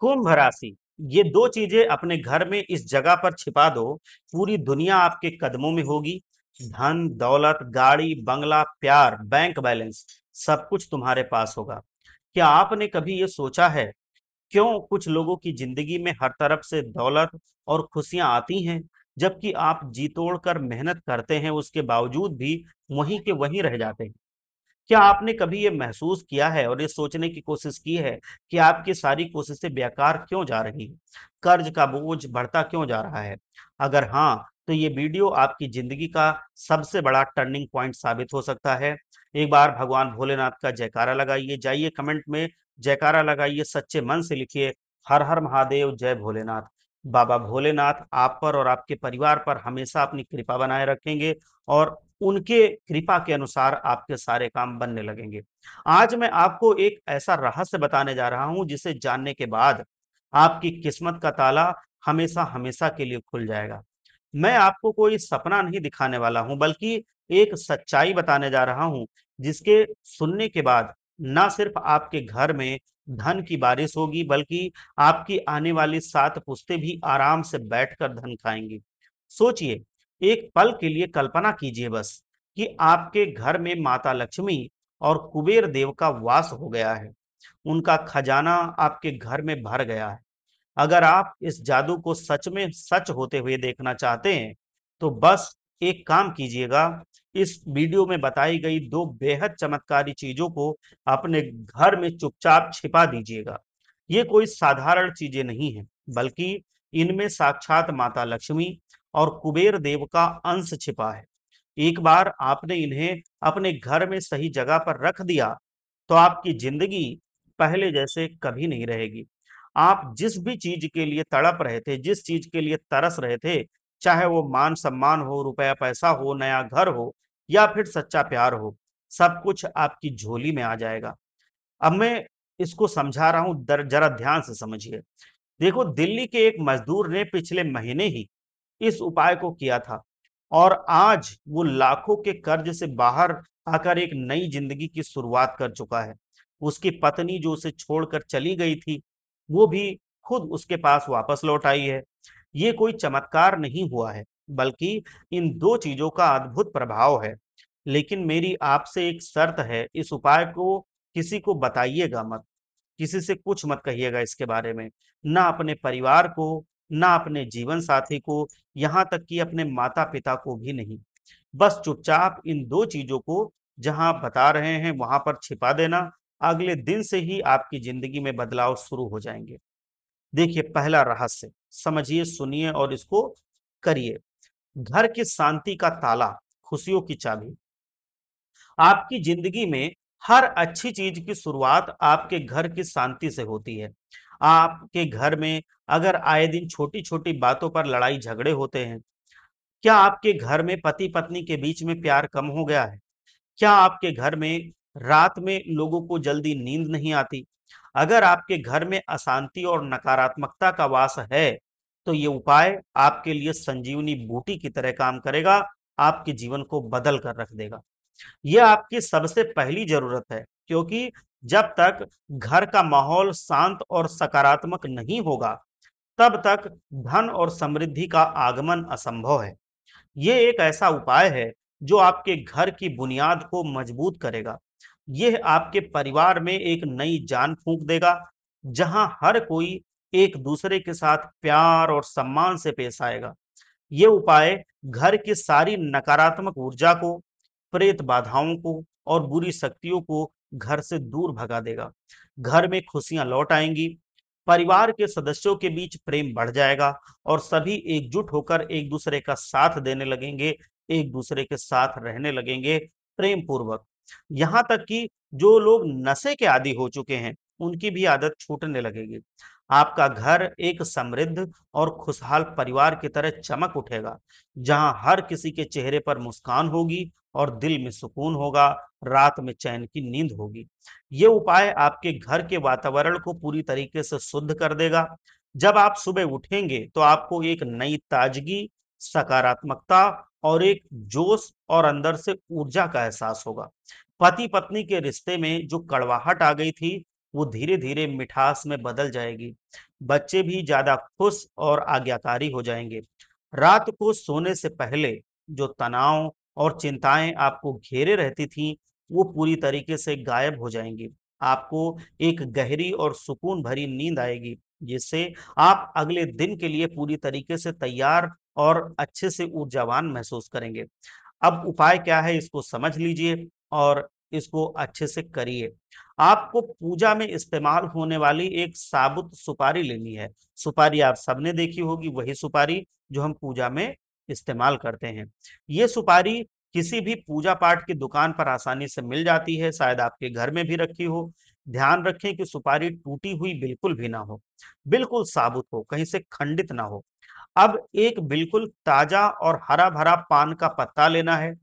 कुंभ राशि, ये दो चीजें अपने घर में इस जगह पर छिपा दो, पूरी दुनिया आपके कदमों में होगी। धन, दौलत, गाड़ी, बंगला, प्यार, बैंक बैलेंस, सब कुछ तुम्हारे पास होगा। क्या आपने कभी ये सोचा है क्यों कुछ लोगों की जिंदगी में हर तरफ से दौलत और खुशियां आती हैं, जबकि आप जी तोड़ कर मेहनत करते हैं, उसके बावजूद भी वहीं के वहीं रह जाते हैं? क्या आपने कभी ये महसूस किया है और ये सोचने की कोशिश की है कि आपकी सारी कोशिशें बेकार क्यों जा रही हैं? कर्ज का बोझ बढ़ता क्यों जा रहा है? अगर हाँ, तो ये वीडियो आपकी जिंदगी का सबसे बड़ा टर्निंग पॉइंट साबित हो सकता है। एक बार भगवान भोलेनाथ का जयकारा लगाइए, जाइए कमेंट में जयकारा लगाइए, सच्चे मन से लिखिए, हर हर महादेव, जय भोलेनाथ। बाबा भोलेनाथ आप पर और आपके परिवार पर हमेशा अपनी कृपा बनाए रखेंगे और उनके कृपा के अनुसार आपके सारे काम बनने लगेंगे। आज मैं आपको एक ऐसा रहस्य बताने जा रहा हूं जिसे जानने के बाद आपकी किस्मत का ताला हमेशा हमेशा के लिए खुल जाएगा। मैं आपको कोई सपना नहीं दिखाने वाला हूं, बल्कि एक सच्चाई बताने जा रहा हूं जिसके सुनने के बाद ना सिर्फ आपके घर में धन की बारिश होगी, बल्कि आपकी आने वाली 7 पुश्तें भी आराम से बैठकर धन खाएंगी। सोचिए, एक पल के लिए कल्पना कीजिए बस कि आपके घर में माता लक्ष्मी और कुबेर देव का वास हो गया है। उनका खजाना आपके घर में भर गया है। अगर आप इस जादू को सच में सच होते हुए देखना चाहते हैं, तो बस एक काम कीजिएगा, इस वीडियो में बताई गई दो बेहद चमत्कारी चीजों को अपने घर में चुपचाप छिपा दीजिएगा। ये कोई साधारण चीजें नहीं है, बल्कि इनमें साक्षात माता लक्ष्मी और कुबेर देव का अंश छिपा है। एक बार आपने इन्हें अपने घर में सही जगह पर रख दिया, तो आपकी जिंदगी पहले जैसे कभी नहीं रहेगी। आप जिस भी चीज के लिए तड़प रहे थे, जिस चीज के लिए तरस रहे थे, चाहे वो मान सम्मान हो, रुपया पैसा हो, नया घर हो या फिर सच्चा प्यार हो, सब कुछ आपकी झोली में आ जाएगा। अब मैं इसको समझा रहा हूं, जरा ध्यान से समझिए। देखो, दिल्ली के एक मजदूर ने पिछले महीने ही इस उपाय को किया था और आज वो लाखों के कर्ज से बाहर आकर एक नई जिंदगी की शुरुआत कर चुका है। उसकी पत्नी जो उसे छोड़कर चली गई थी, वो भी खुद उसके पास वापस लौट आई है। ये कोई चमत्कार नहीं हुआ है, बल्कि इन दो चीजों का अद्भुत प्रभाव है। लेकिन मेरी आपसे एक शर्त है, इस उपाय को किसी को बताइएगा मत, किसी से कुछ मत कहिएगा इसके बारे में, ना अपने परिवार को, ना अपने जीवन साथी को, यहाँ तक कि अपने माता-पिता को भी नहीं। बस चुपचाप इन 2 चीज़ों को जहाँ आप बता रहे हैं वहाँ पर छिपा देना, अगले दिन से ही आपकी ज़िंदगी में बदलाव शुरू हो जाएँगे। देखिए, पहला रहस्य, समझिए, सुनिए और इसको करिए। घर की शांति का ताला, खुशियों की चाबी। आपकी ज़िंदगी में हर अच्छी चीज़ की शुरुआत आपके घर की शांति से होती है। आपके घर में अगर आए दिन छोटी-छोटी बातों पर लड़ाई झगड़े होते हैं, क्या आपके घर में पति-पत्नी के बीच में प्यार कम हो गया है? क्या आपके घर में रात में लोगों को जल्दी नींद नहीं आती? अगर आपके घर में अशांति और नकारात्मकता का वास है, तो ये उपाय आपके लिए संजीवनी बूटी की तरह काम करेगा, आपके जीवन को बदल कर रख देगा। ये आपकी सबसे पहली जरूरत है, क्योंकि जब तक घर का माहौल शांत और सकारात्मक नहीं होगा, तब तक धन और समृद्धि का आगमन असंभव है। ये एक ऐसा उपाय है जो आपके घर की बुनियाद को मजबूत करेगा। यह आपके परिवार में एक नई जान फूंक देगा, जहां हर कोई एक दूसरे के साथ प्यार और सम्मान से पेश आएगा। ये उपाय घर की सारी नकारात्मक ऊर्जा को, प्रेत बाधाओं को और बुरी शक्तियों को घर से दूर भगा देगा। घर में खुशियां लौट आएंगी, परिवार के सदस्यों के बीच प्रेम बढ़ जाएगा और सभी एकजुट होकर एक दूसरे का साथ देने लगेंगे, एक दूसरे के साथ रहने लगेंगे प्रेम पूर्वक। यहाँ तक कि जो लोग नशे के आदी हो चुके हैं, उनकी भी आदत छूटने लगेगी। आपका घर एक समृद्ध और खुशहाल परिवार की तरह चमक उठेगा, जहां हर किसी के चेहरे पर मुस्कान होगी और दिल में सुकून होगा, रात में चैन की नींद होगी। ये उपाय आपके घर के वातावरण को पूरी तरीके से शुद्ध कर देगा। जब आप सुबह उठेंगे, तो आपको एक नई ताजगी, सकारात्मकता और एक जोश और अंदर से ऊर्जा का एहसास होगा। पति पत्नी के रिश्ते में जो कड़वाहट आ गई थी, वो धीरे-धीरे मिठास में बदल जाएगी। बच्चे भी ज़्यादा खुश और आज्ञाकारी हो जाएँगे। रात को सोने से पहले जो तनाव और चिंताएँ आपको घेरे रहती थीं, वो पूरी तरीके से गायब हो जाएँगी। आपको एक गहरी और सुकून भरी नींद आएगी, जिससे आप अगले दिन के लिए पूरी तरीके से तैयार और अच्छे से ऊर्जावान महसूस करेंगे। अब उपाय क्या है इसको समझ लीजिए और इसको अच्छे से करिए। आपको पूजा में इस्तेमाल होने वाली एक साबुत सुपारी लेनी है। सुपारी आप सबने देखी होगी, वही सुपारी जो हम पूजा में इस्तेमाल करते हैं। ये सुपारी किसी भी पूजा पाठ की दुकान पर आसानी से मिल जाती है, शायद आपके घर में भी रखी हो। ध्यान रखें कि सुपारी टूटी हुई बिल्कुल भी ना हो, बिल्कुल साबुत हो, कहीं से खंडित ना हो। अब एक बिल्कुल ताजा और हरा-भरा पान का पत्ता लेना है।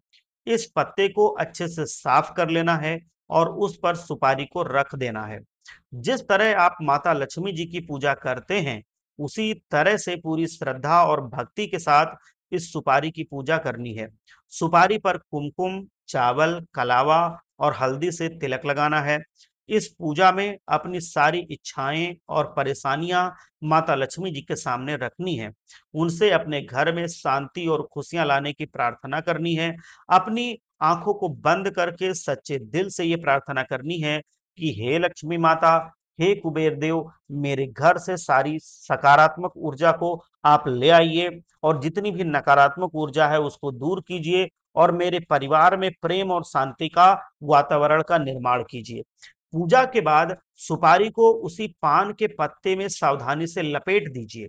इस पत्ते को अच्छे से साफ कर लेना है और उस पर सुपारी को रख देना है। जिस तरह आप माता लक्ष्मी जी की पूजा करते हैं, उसी तरह से पूरी श्रद्धा और भक्ति के साथ इस सुपारी की पूजा करनी है। सुपारी पर कुमकुम, चावल, कलावा और हल्दी से तिलक लगाना है। इस पूजा में अपनी सारी इच्छाएं और परेशानियां माता लक्ष्मी जी के सामने रखनी है। उनसे अपने घर में शांति और खुशियां लाने की प्रार्थना करनी है। अपनी आंखों को बंद करके सच्चे दिल से ये प्रार्थना करनी है कि हे लक्ष्मी माता, हे कुबेर देव, मेरे घर से सारी सकारात्मक ऊर्जा को आप ले आइए और जितनी भी नकारात्मक ऊर्जा है उसको दूर कीजिए और मेरे परिवार में प्रेम और शांति का वातावरण का निर्माण कीजिए। पूजा के बाद सुपारी को उसी पान के पत्ते में सावधानी से लपेट दीजिए।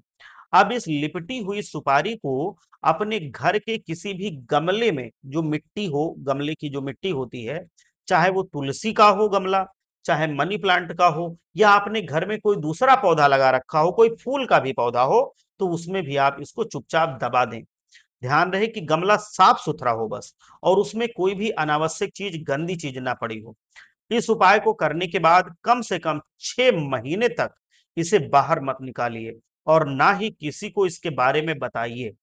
अब इस लिपटी हुई सुपारी को अपने घर के किसी भी गमले में, जो मिट्टी हो, गमले की जो मिट्टी होती है, चाहे वो तुलसी का हो गमला, चाहे मनी प्लांट का हो या आपने घर में कोई दूसरा पौधा लगा रखा हो, कोई फूल का भी पौधा हो, तो उसमें भी आप इसको चुपचाप दबा दें। ध्यान रहे कि गमला साफ सुथरा हो बस और उसमें कोई भी अनावश्यक चीज, गंदी चीज ना पड़ी हो। इस उपाय को करने के बाद कम से कम 6 महीने तक इसे बाहर मत निकालिए और ना ही किसी को इसके बारे में बताइए।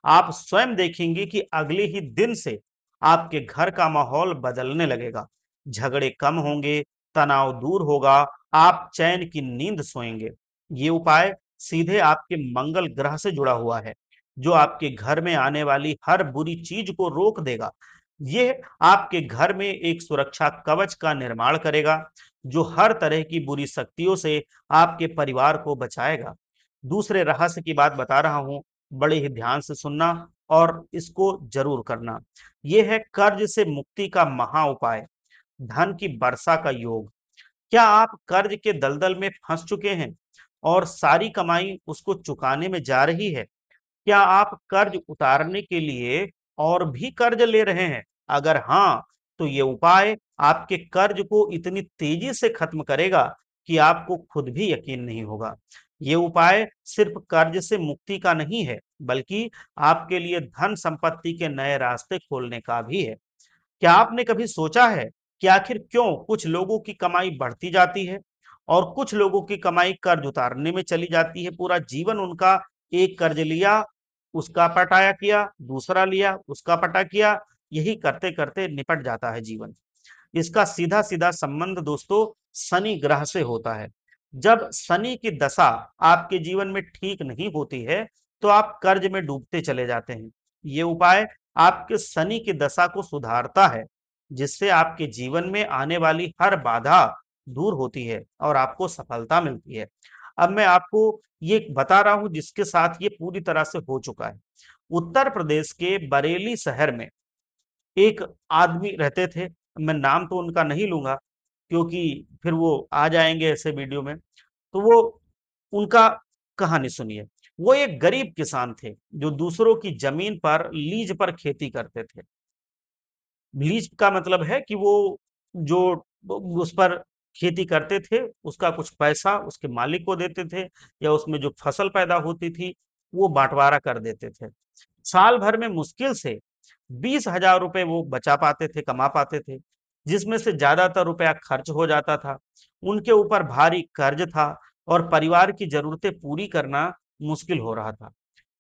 आप स्वयं देखेंगे कि अगले ही दिन से आपके घर का माहौल बदलने लगेगा। झगड़े कम होंगे, तनाव दूर होगा, आप चैन की नींद सोएंगे। ये उपाय सीधे आपके मंगल ग्रह से जुड़ा हुआ है, जो आपके घर में आने वाली हर बुरी चीज को रोक देगा। ये आपके घर में एक सुरक्षा कवच का निर्माण करेगा, जो हर तरह की बुरी शक्तियों से आपके परिवार को बचाएगा। दूसरे रहस्य की बात बता रहा हूं, बड़े ही ध्यान से सुनना और इसको जरूर करना। यह है कर्ज से मुक्ति का महा उपाय, धन की वर्षा का योग। क्या आप कर्ज के दलदल में फंस चुके हैं और सारी कमाई उसको चुकाने में जा रही है? क्या आप कर्ज उतारने के लिए और भी कर्ज ले रहे हैं? अगर हाँ, तो ये उपाय आपके कर्ज को इतनी तेजी से खत्म करेगा कि आपको खुद भी यकीन नहीं होगा। ये उपाय सिर्फ कर्ज से मुक्ति का नहीं है, बल्कि आपके लिए धन संपत्ति के नए रास्ते खोलने का भी है। क्या आपने कभी सोचा है कि आखिर क्यों कुछ लोगों की कमाई बढ़ती जाती है और कुछ लोगों की कमाई कर्ज उतारने में चली जाती है? पूरा जीवन उनका एक कर्ज लिया, उसका पटाया किया, दूसरा लिया, उसका पटा किया, यही करते-करते निपट जाता है जीवन। इसका सीधा-सीधा संबंध दोस्तों शनि ग्रह से होता है। जब शनि की दशा आपके जीवन में ठीक नहीं होती है, तो आप कर्ज में डूबते चले जाते हैं। ये उपाय आपके शनि की दशा को सुधारता है, जिससे आपके जीवन में आने वाली हर बाधा दूर होती है और आपको सफलता मिलती है। अब मैं आपको ये बता रहा हूं जिसके साथ ये पूरी तरह से हो चुका है। उत्तर प्रदेश के बरेली शहर में एक आदमी रहते थे, मैं नाम तो उनका नहीं लूँगा क्योंकि फिर वो आ जाएँगे ऐसे वीडियो में। तो वो उनका कहानी सुनिए। वो एक गरीब किसान थे, जो दूसरों की ज़मीन पर लीज़ पर खेती करते थे। लीज का मतलब है कि वो जो उस पर खेती करते थे, उसका कुछ पैसा उसके मालिक को देते थे या उसमें जो फसल पैदा होती थी, वो बँटवारा कर देते थे। साल भर में मुश्किल से 20,000 रुपए वो बचा पाते थे, कमा पाते थे, जिसमें से ज़्यादातर रुपया खर्च हो जाता था। उनके ऊपर भारी कर्ज था और परिवार की ज़रूरतें पूरी करना मुश्किल हो रहा था।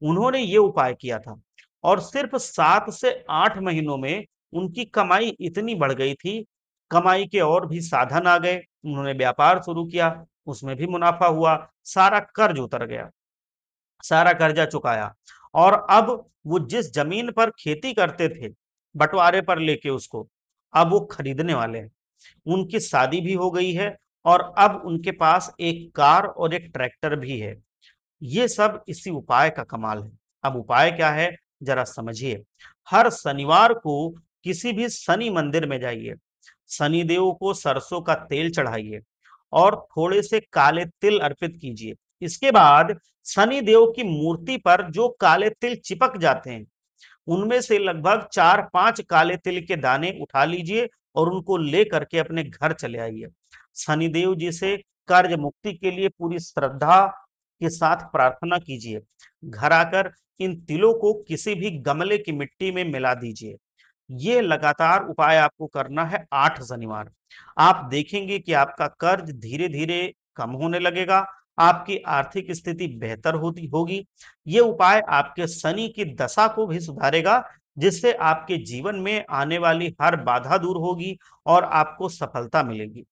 उन्होंने ये उपाय किया था और सिर्फ 7 से 8 महीनों में उनकी कमाई इतनी बढ़ गई थी, कमाई के और भी साधन आ गए, उन्होंने व्यापार शुरू किया, उसमें भी मुनाफा हुआ, सारा कर्ज उतर गया, सारा कर्जा चुकाया और अब वो जिस जमीन पर खेती करते थे, बंटवारे पर लेके उसको, अब वो खरीदने वाले हैं। उनकी शादी भी हो गई है और अब उनके पास एक कार और एक ट्रैक्टर भी है। ये सब इसी उपाय का कमाल है। अब उपाय क्या है जरा समझिए। हर शनिवार को किसी भी शनि मंदिर में जाइए, शनि देव को सरसों का तेल चढ़ाइए और थोड़े से काले तिल अर्पित कीजिए। इसके बाद शनि देव की मूर्ति पर जो काले तिल चिपक जाते हैं, उनमें से लगभग 4-5 काले तिल के दाने उठा लीजिए और उनको लेकर के अपने घर चले आइए। शनिदेव जी से कर्ज मुक्ति के लिए पूरी श्रद्धा के साथ प्रार्थना कीजिए। घर आकर इन तिलों को किसी भी गमले की मिट्टी में मिला दीजिए। ये लगातार उपाय आपको करना है 8 शनिवार। आप देखेंगे कि आपका कर्ज धीरे-धीरे कम होने लगेगा, आपकी आर्थिक स्थिति बेहतर होती होगी। ये उपाय आपके शनि की दशा को भी सुधारेगा, जिससे आपके जीवन में आने वाली हर बाधा दूर होगी और आपको सफलता मिलेगी।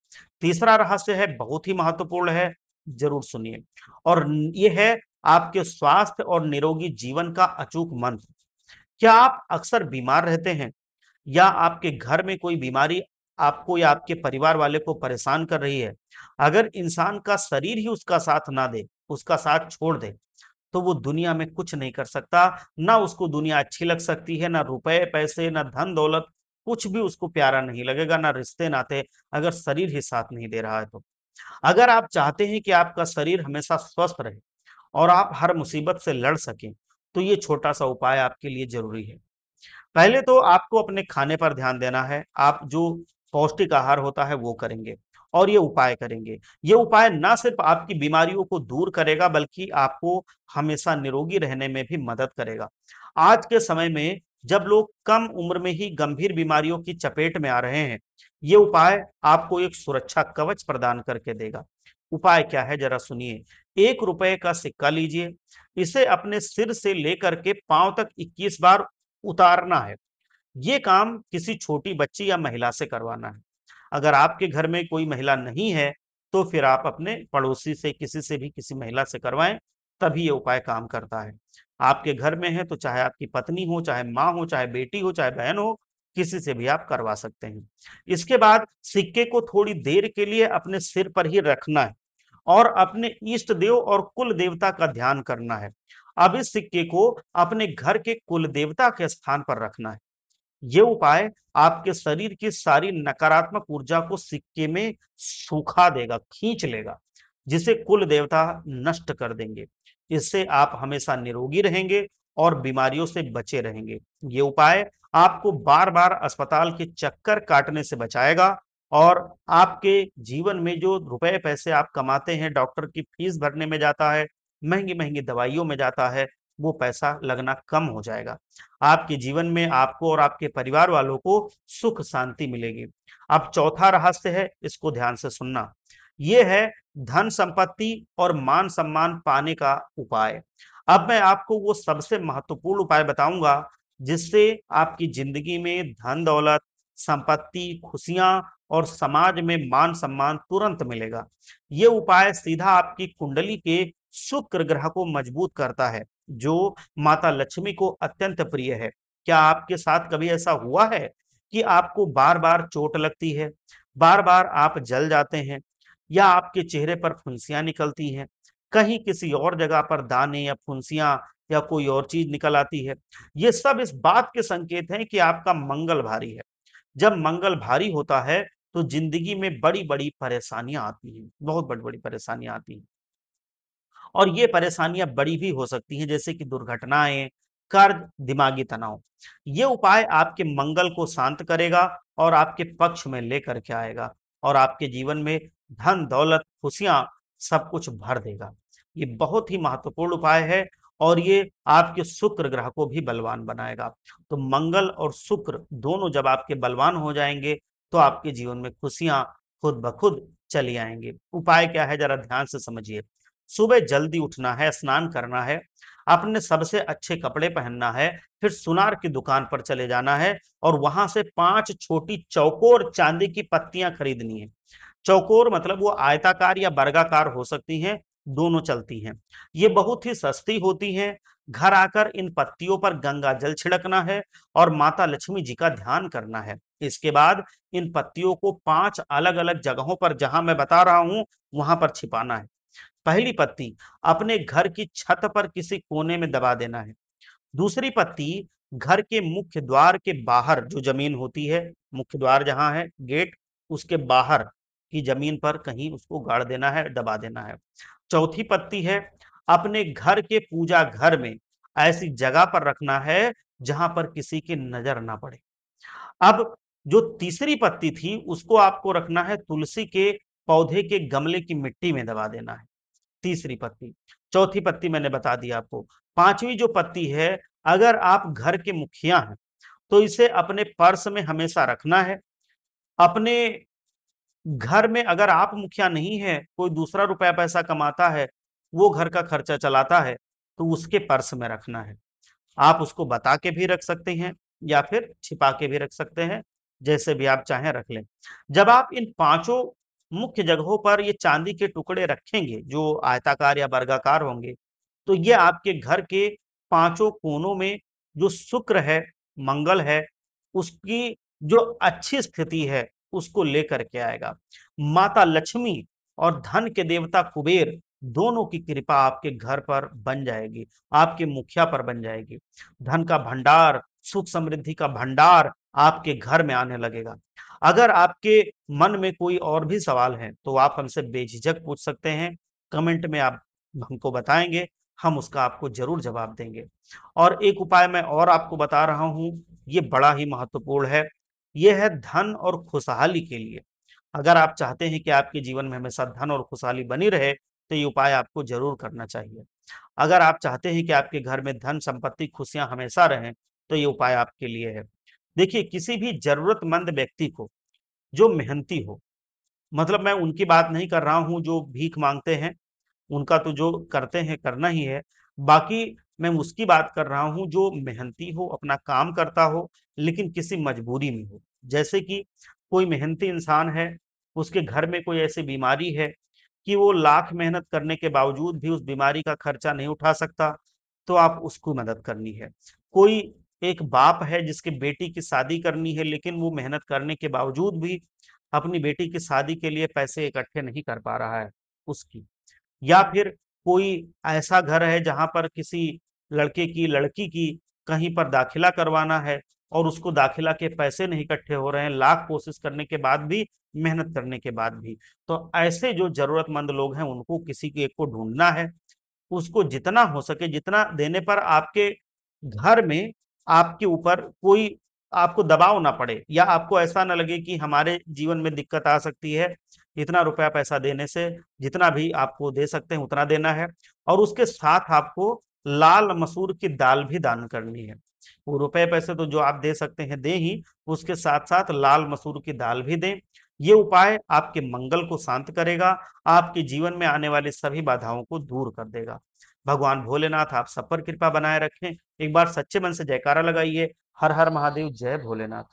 तीसरा रहस्य है, बहुत ही महत्वपूर्ण है, ज़रूर सुनिए और ये है आपके स्वास्थ्य और निरोगी जीवन का अचूक मंत्र। क्या आप अक्सर बीमार रहते हैं? या आपके घर में कोई बीमारी आपको या आपके परिवार वाले को परेशान कर रही है, अगर इंसान का शरीर ही उसका साथ ना दे, उसका साथ छोड़ दे, तो वो दुनिया में कुछ नहीं कर सकता। ना उसको दुनिया अच्छी लग सकती है, ना रुपए पैसे, ना धन दौलत, कुछ भी उसको प्यारा नहीं लगेगा, ना रिश्ते नाते, अगर शरीर ही साथ नहीं दे रहा है तो। अगर आप चाहते हैं कि आपका शरीर हमेशा स्वस्थ रहे और आप हर मुसीबत से लड़ सकें, तो ये छोटा सा उपाय आपके लिए जरूरी है। पहले तो आपको अपने खाने पर ध्यान देना है। आप जो पौष्टिक आहार होता है वो करेंगे और ये उपाय करेंगे। ये उपाय ना सिर्फ आपकी बीमारियों को दूर करेगा बल्कि आपको हमेशा निरोगी रहने में भी मदद करेगा। आज के समय में जब लोग कम उम्र में ही गंभीर बीमारियों की चपेट में आ रहे हैं, ये उपाय आपको एक सुरक्षा कवच प्रदान करके देगा। उपाय क्या है जरा सुनिए। 1 रुपए का सिक्का लीजिए, इसे अपने सिर से लेकर के पाँव तक 21 बार उतारना है। ये काम किसी छोटी बच्ची या महिला से करवाना है। अगर आपके घर में कोई महिला नहीं है, तो फिर आप अपने पड़ोसी से, किसी से भी, किसी महिला से करवाएँ, तभी ये उपाय काम करता है। आपके घर में है तो चाहे आपकी पत्नी हो, चाहे माँ हो, चाहे बेटी हो, चाहे बहन हो, किसी से भी आप करवा सकते हैं। इसके बाद सिक्के को थोड़ी देर के लिए अपने सिर पर ही रखना है और अपने इष्ट देव और कुल देवता का ध्यान करना है। अब इस सिक्के को अपने घर के कुल देवता के स्थान पर रखना है। ये उपाय आपके शरीर की सारी नकारात्मक ऊर्जा को सिक्के में सुखा देगा, खींच लेगा, जिसे कुल देवता नष्ट कर देंगे। इससे आप हमेशा निरोगी रहेंगे और बीमारियों से बचे रहेंगे। ये उपाय आपको बार-बार अस्पताल के चक्कर काटने से बचाएगा और आपके जीवन में जो रुपए पैसे आप कमाते हैं, डॉक्टर की फीस भरने में जाता है, महँगी-महँगी दवाइयों में जाता है, वो पैसा लगना कम हो जाएगा। आपके जीवन में आपको और आपके परिवार वालों को सुख शांति मिलेगी। अब चौथा रहस्य है, इसको ध्यान से सुनना। ये है धन संपत्ति और मान सम्मान पाने का उपाय। अब मैं आपको वो सबसे महत्वपूर्ण उपाय बताऊंगा जिससे आपकी जिंदगी में धन दौलत, संपत्ति, खुशियां और समाज में मान सम्मान तुरंत मिलेगा। ये उपाय सीधा आपकी कुंडली के शुक्र ग्रह को मजबूत करता है, जो माता लक्ष्मी को अत्यंत प्रिय है। क्या आपके साथ कभी ऐसा हुआ है कि आपको बार-बार चोट लगती है, बार-बार आप जल जाते हैं या आपके चेहरे पर फुंसियाँ निकलती हैं, कहीं किसी और जगह पर दाने या फुंसियाँ या कोई और चीज़ निकल आती है? ये सब इस बात के संकेत हैं कि आपका मंगल भारी है। जब मंगल भारी होता है, तो ज़िंदगी में बड़ी-बड़ी परेशानियाँ आती हैं, बहुत बड़ी-बड़ी परेशानियाँ आती हैं। और ये परेशानियाँ बड़ी भी हो सकती हैं जैसे कि दुर्घटनाएँ, कर्ज, दिमागी तनाव। ये उपाय आपके मंगल को शांत करेगा और आपके पक्ष में लेकर के आएगा और आपके जीवन में धन, दौलत, खुशियाँ सब कुछ भर देगा। ये बहुत ही महत्वपूर्ण उपाय है और ये आपके शुक्र ग्रह को भी बलवान बनाएगा। तो मंगल और शुक्र दोनों जब आपके बलवान हो जाएँगे, तो आपके जीवन में खुशियाँ खुद ब खुद चली आएँगी। उपाय क्या है ज़रा ध्यान से समझिए। सुबह जल्दी उठना है, स्नान करना है, अपने सबसे अच्छे कपड़े पहनना है, फिर सुनार की दुकान पर चले जाना है और वहां से 5 छोटी चौकोर चांदी की पत्तियां खरीदनी है। चौकोर मतलब वो आयताकार या वर्गाकार हो सकती हैं, दोनों चलती हैं। ये बहुत ही सस्ती होती हैं। घर आकर इन पत्तियों पर गंगा जल छिड़कना है और माता लक्ष्मी जी का ध्यान करना है। इसके बाद इन पत्तियों को 5 अलग-अलग जगहों पर, जहां मैं बता रहा हूं, वहां पर छिपाना है। पहली पत्ती अपने घर की छत पर किसी कोने में दबा देना है। दूसरी पत्ती घर के मुख्य द्वार के बाहर जो जमीन होती है, मुख्य द्वार जहां है, गेट, उसके बाहर की जमीन पर कहीं उसको गाड़ देना है, दबा देना है। चौथी पत्ती है अपने घर के पूजा घर में ऐसी जगह पर रखना है जहां पर किसी की नजर ना पड़े। अब जो तीसरी पत्ती थी उसको आपको रखना है तुलसी के पौधे के गमले की मिट्टी में दबा देना है। तीसरी पत्ती। चौथी पत्ती मैंने बता दी आपको। पांचवी जो पत्ती है, अगर आप घर के मुखिया हैं तो इसे अपने पर्स में हमेशा रखना है। अपने घर में अगर आप मुखिया नहीं है, कोई दूसरा रुपया पैसा कमाता है, वो घर का खर्चा चलाता है, तो उसके पर्स में रखना है। आप उसको बता के भी रख सकते हैं या फिर छिपा के भी रख सकते हैं, जैसे भी आप चाहें रख लें। जब आप इन पांचों मुख्य जगहों पर ये चांदी के टुकड़े रखेंगे जो आयताकार या वर्गाकार होंगे, तो ये आपके घर के पांचों कोनों में जो शुक्र है, मंगल है, उसकी जो अच्छी स्थिति है, उसको लेकर के आएगा। माता लक्ष्मी और धन के देवता कुबेर दोनों की कृपा आपके घर पर बन जाएगी, आपके मुखिया पर बन जाएगी। धन का भंडार, सुख समृद्धि का भंडार आपके घर में आने लगेगा। अगर आपके मन में कोई और भी सवाल है तो आप हमसे बेझिझक पूछ सकते हैं। कमेंट में आप हमको बताएंगे, हम उसका आपको जरूर जवाब देंगे। और एक उपाय मैं और आपको बता रहा हूं, ये बड़ा ही महत्वपूर्ण है। ये है धन और खुशहाली के लिए। अगर आप चाहते हैं कि आपके जीवन में हमेशा धन और खुशहाली बनी रहे, तो ये उपाय आपको जरूर करना चाहिए। अगर आप चाहते हैं कि आपके घर में धन संपत्ति खुशियां हमेशा रहें, तो ये उपाय आपके लिए है। देखिए, किसी भी जरूरतमंद व्यक्ति को जो मेहनती हो, मतलब मैं उनकी बात नहीं कर रहा हूं जो भीख मांगते हैं, उनका तो जो करते हैं करना ही है। बाकी मैं उसकी बात कर रहा हूं जो मेहनती हो, अपना काम करता हो, लेकिन किसी मजबूरी में हो। जैसे कि कोई मेहनती इंसान है, उसके घर में कोई ऐसी बीमारी है कि वो लाख मेहनत करने के बावजूद भी उस बीमारी का खर्चा नहीं उठा सकता, तो आप उसको मदद करनी है। कोई एक बाप है जिसकी बेटी की शादी करनी है, लेकिन वो मेहनत करने के बावजूद भी अपनी बेटी की शादी के लिए पैसे इकट्ठे नहीं कर पा रहा है, उसकी। या फिर कोई ऐसा घर है जहां पर किसी लड़के की, लड़की की कहीं पर दाखिला करवाना है और उसको दाखिला के पैसे नहीं इकट्ठे हो रहे हैं, लाख कोशिश करने के बाद भी, मेहनत करने के बाद भी। तो ऐसे जो जरूरतमंद लोग हैं उनको किसी के एक को ढूंढना है, उसको जितना हो सके, जितना देने पर आपके घर में आपके ऊपर कोई आपको दबाव ना पड़े या आपको ऐसा ना लगे कि हमारे जीवन में दिक्कत आ सकती है, इतना रुपया पैसा देने से, जितना भी आपको दे सकते हैं उतना देना है। और उसके साथ आपको लाल मसूर की दाल भी दान करनी है। वो रुपए पैसे तो जो आप दे सकते हैं दें ही, उसके साथ साथ लाल मसूर की दाल भी दें। ये उपाय आपके मंगल को शांत करेगा, आपके जीवन में आने वाली सभी बाधाओं को दूर कर देगा। भगवान भोलेनाथ आप सब पर कृपा बनाए रखें। एक बार सच्चे मन से जयकारा लगाइए, हर हर महादेव, जय भोलेनाथ।